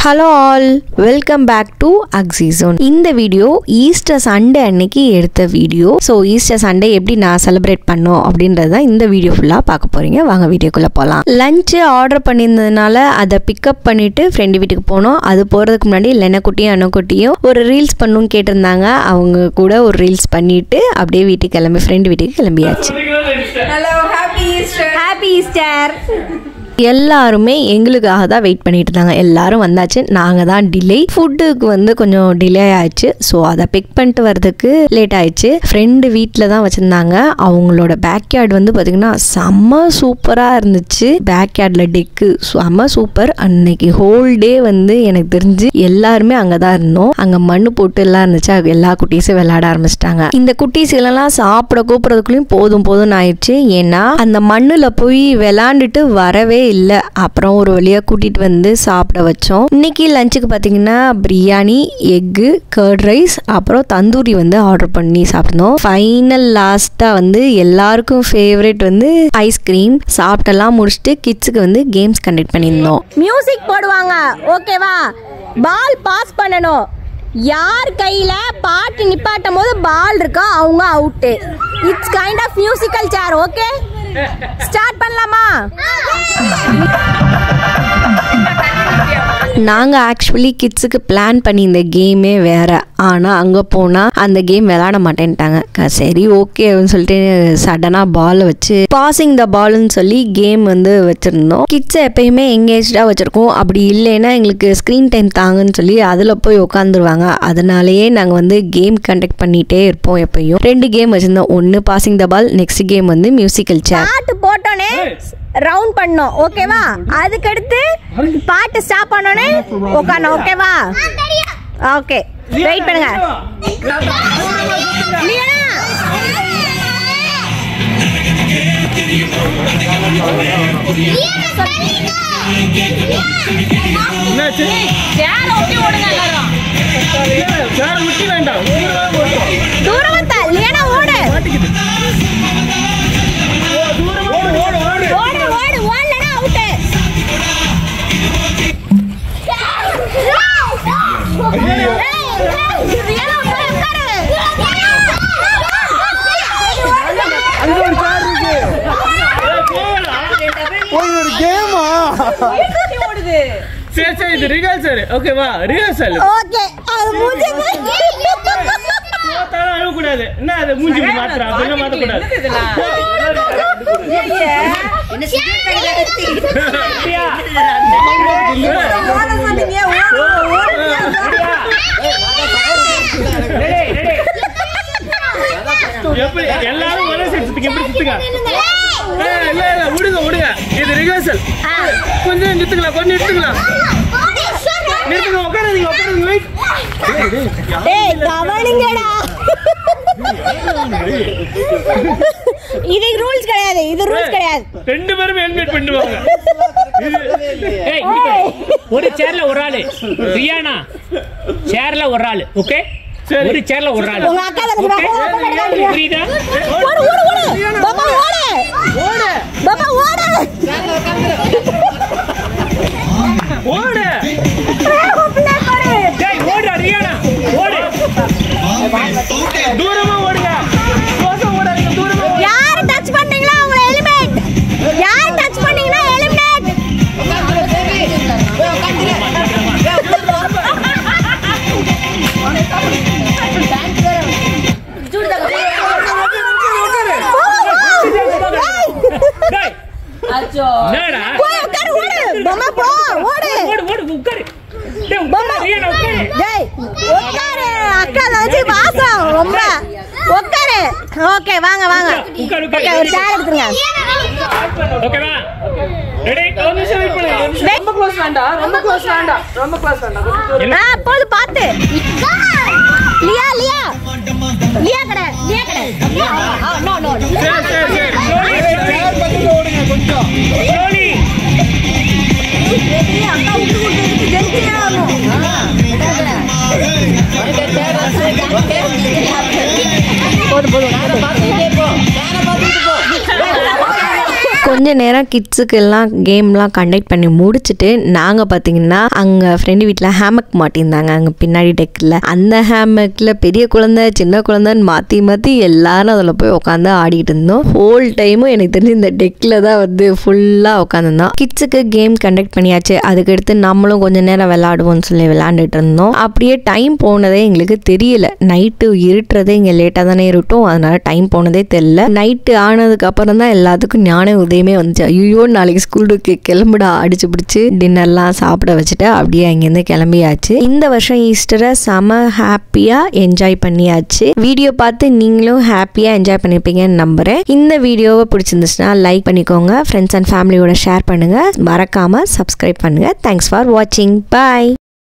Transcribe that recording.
Hello all, welcome back to Axizone. இந்த video Easter Sunday அன்னைக்கு எடுத்த வீடியோ. ஸோ ஈஸ்டர் சண்டே எப்படி நான் செலிப்ரேட் பண்ணோம் அப்படின்றத இந்த வீடியோ ஃபுல்லாக பார்க்க போறீங்க. வாங்க வீடியோக்குள்ளே போகலாம். லஞ்சு ஆர்டர் பண்ணியிருந்ததுனால அதை பிக்கப் பண்ணிட்டு ஃப்ரெண்டு வீட்டுக்கு போனோம். அது போகிறதுக்கு முன்னாடி லெனக்குட்டியும் அண்ணக்குட்டியும் ஒரு ரீல்ஸ் பண்ணணும்னு கேட்டிருந்தாங்க. அவங்க கூட ஒரு ரீல்ஸ் பண்ணிட்டு அப்படியே வீட்டுக்கு கிளம்பி ஃப்ரெண்டு வீட்டுக்கு கிளம்பியாச்சு. Hello, happy Easter. Happy Easter. எல்லாருமே எங்களுக்காக தான் வெயிட் பண்ணிட்டு இருந்தாங்க. எல்லாரும் வந்தாச்சு, நாங்கள் தான் டிலே. ஃபுட்டுக்கு கொஞ்சம் டிலே ஆயிடுச்சு. ஸோ அதை பிக் பண்ணிட்டு வர்றதுக்கு லேட் ஆயிடுச்சு. ஃப்ரெண்டு வீட்டில் தான் வச்சுருந்தாங்க. அவங்களோட பேக் யார்டு பார்த்தீங்கன்னா செம்ம சூப்பராக இருந்துச்சு. பேக் யார்டில் டெக்கு செம்ம சூப்பர். அன்னைக்கு ஹோல் டே எனக்கு தெரிஞ்சு எல்லாருமே அங்கே தான் இருந்தோம். அங்கே மண்ணு போட்டு எல்லாம் இருந்துச்சு. எல்லா குட்டீஸும் விளையாட ஆரம்பிச்சிட்டாங்க. இந்த குட்டீஸ்களெல்லாம் சாப்பிட கூப்பிட்றதுக்குள்ளேயும் போதும்னு ஆயிடுச்சு. ஏன்னா அந்த மண்ணில் போய் விளாண்டுட்டு வரவே இல்லை. அப்புறம் ஒரு வழியாக கூட்டிட்டு சாப்பிட வச்சோம். இன்னைக்கு லஞ்சுக்கு பார்த்தீங்கன்னா பிரியாணி, எக்கு, கர்ட் ரைஸ், அப்புறம் தந்தூரி ஆர்டர் பண்ணி சாப்பிட்டோம். ஃபைனல் லாஸ்ட்டாக எல்லாருக்கும் ஃபேவரட் ஐஸ்கிரீம் சாப்பிட்டெல்லாம் முடிச்சுட்டு கிட்ஸுக்கு கேம்ஸ் கண்டக்ட் பண்ணியிருந்தோம். மியூசிக் போடுவாங்க, ஓகேவா? பால் பாஸ் பண்ணணும். யார் கையில பாட்டு நிப்பாட்டும் போது பால் இருக்கோ அவங்க out. It's kind of musical chair. Okay, start பண்ணலாமா? நாங்கள் ஆக்சுவலி கிட்ஸுக்கு பிளான் பண்ணி இந்த கேமே வேற. ஆனால் அங்கே போனால் அந்த கேம் விளையாட மாட்டேன்ட்டாங்க. சரி ஓகே அப்படின்னு சொல்லிட்டு சடனாக பால் வச்சு பாசிங் த பால்னு சொல்லி கேம் வச்சுருந்தோம். கிட்ஸை எப்பயுமே எங்கேஜாக வச்சுருக்கோம். அப்படி இல்லைன்னா எங்களுக்கு ஸ்க்ரீன் டைம் தாங்கன்னு சொல்லி அதில் போய் உட்காந்துருவாங்க. அதனாலேயே நாங்கள் கேம் கண்டக்ட் பண்ணிகிட்டே இருப்போம். எப்பயும் 2 கேம் வச்சுருந்தோம். ஒன்று passing the ball, next game musical chair. பாட்டு போட்டோன்னே ரவுண்ட் பண்ணோம், ஓகேவா? அதுக்கடுத்து பாட்டு ஸ்டாப் பண்ணோன்னே உட்காரணும், ஓகேவா? ஓகே, வெயிட் பண்ணுங்க. தூரம் லியனா ஓடு. சரி இது ரிஹர்சல், ஓகேவா? ரிஹர்சல். ஓகே, அது மூஞ்சி அழ கூடாது. என்ன அது மூஞ்சி மாத்துறா? அப்படியே மாத்த கூடாது. என்ன சிகரெட் பேக்கெட் எடுத்து எப்படி எல்லாரும் ஒரே செட்ஸ்க்கு எப்படி சுத்துங்க? இல்ல விடுங்க. இது ரிஹர்சல். கொஞ்சம் நிறுத்துங்களா? நிறுத்துங்க. உட்காருங்க. டேய் கவனிங்கடா. இது ரூல்ஸ் கிடையாது. ரெண்டு பேரும் ஹெல்மெட் பண்ணுவாங்க. ஒரு சேர்ல ஒரு ஆளு. ரியானா சேர்ல ஒரு ஆளு. ஓகே, ஒரு சேர்ல ஒரு ஆளு. உங்க அக்கால புரியுதா? ஓடு. பாப்பா ஓடு. பாப்பா ஓடு. ஓடு. டேய் ஓடுடா ரியானா, ஓடு. தூரமா ஓடுங்க. தூரமா. யார் டச் பண்ணீங்களா அவங்க எலிமினேட். யார் டச் பண்ணீங்களா எலிமினேட். அச்சோ என்னடா? போய் உட்காரு, ஓடு. பம்மா போ, ஓடு. உட்காரு. டேய் பம்மா ரியானா உட்காரு. டேய் உட்காரு. அக்கா வச்சு வாசம் ரொம்ப. உட்காரு. ஓகே, வாங்க. உட்காரு. ஓகே, ஒரு சேர் எடுத்துங்க. ஓகேவா? ரெடி? ஒரு நிமிஷம் வெயிட் பண்ணுங்க. ரொம்ப க்ளோஸ் வேண்டாம். போது பாத்து. லியா கடை. நோ. சரி. ஓடுங்க கொஞ்சம். ஸ்லோலி. அக்கா விட்டு ஜெயிச்சியா ஆகும். போதும் கொஞ்ச நேரம் கிட்ஸுக்கு எல்லாம் கேம்லாம் கண்டக்ட் பண்ணி முடிச்சுட்டு நாங்கள் பார்த்தீங்கன்னா அங்கே ஃப்ரெண்டு வீட்டில் ஹேமக் மாட்டியிருந்தாங்க அங்கே பின்னாடி டெக்கில். அந்த ஹேமக்கில் பெரிய குழந்தை சின்ன குழந்தைன்னு மாற்றி மாற்றி எல்லாரும் அதில் போய் உட்காந்து ஆடிட்டு இருந்தோம். ஹோல் டைமும் எனக்கு தெரிஞ்சு இந்த டெக்கில் தான் வந்து ஃபுல்லாக உட்காந்துருந்தோம். கிட்ஸுக்கு கேம் கண்டக்ட் பண்ணியாச்சு. அதுக்கடுத்து நம்மளும் கொஞ்சம் நேரம் விளையாடுவோம்னு சொல்லி விளையாண்டுட்டு இருந்தோம். அப்படியே டைம் போனதே எங்களுக்கு தெரியல. நைட்டு இருட்டுறதே இங்கே லேட்டாக தானே இருட்டும், அதனால டைம் போனதே தெரியல. நைட்டு ஆனதுக்கு அப்புறம் தான் எல்லாத்துக்கும் ஞான உதயமே வந்துச்சு. ஐயோ நாளைக்கு ஸ்கூலுக்கு கிளம்பிடா அடிச்சு பிடிச்சி டின்னர்லாம் சாப்பிட வச்சுட்டு அப்படியே அங்கேருந்து கிளம்பியாச்சு. இந்த வருஷம் ஈஸ்டரை செம ஹாப்பியாக என்ஜாய் பண்ணியாச்சு. வீடியோ பார்த்து நீங்களும் ஹாப்பியாக என்ஜாய் பண்ணியிருப்பீங்கன்னு நம்புகிறேன். இந்த வீடியோவை பிடிச்சிருந்துச்சுன்னா லைக் பண்ணிக்கோங்க, ஃப்ரெண்ட்ஸ் அண்ட் ஃபேமிலியோட ஷேர் பண்ணுங்கள், மறக்காமல் சப்ஸ்கிரைப் பண்ணுங்கள். தேங்க்ஸ் ஃபார் வாட்சிங். பாய்.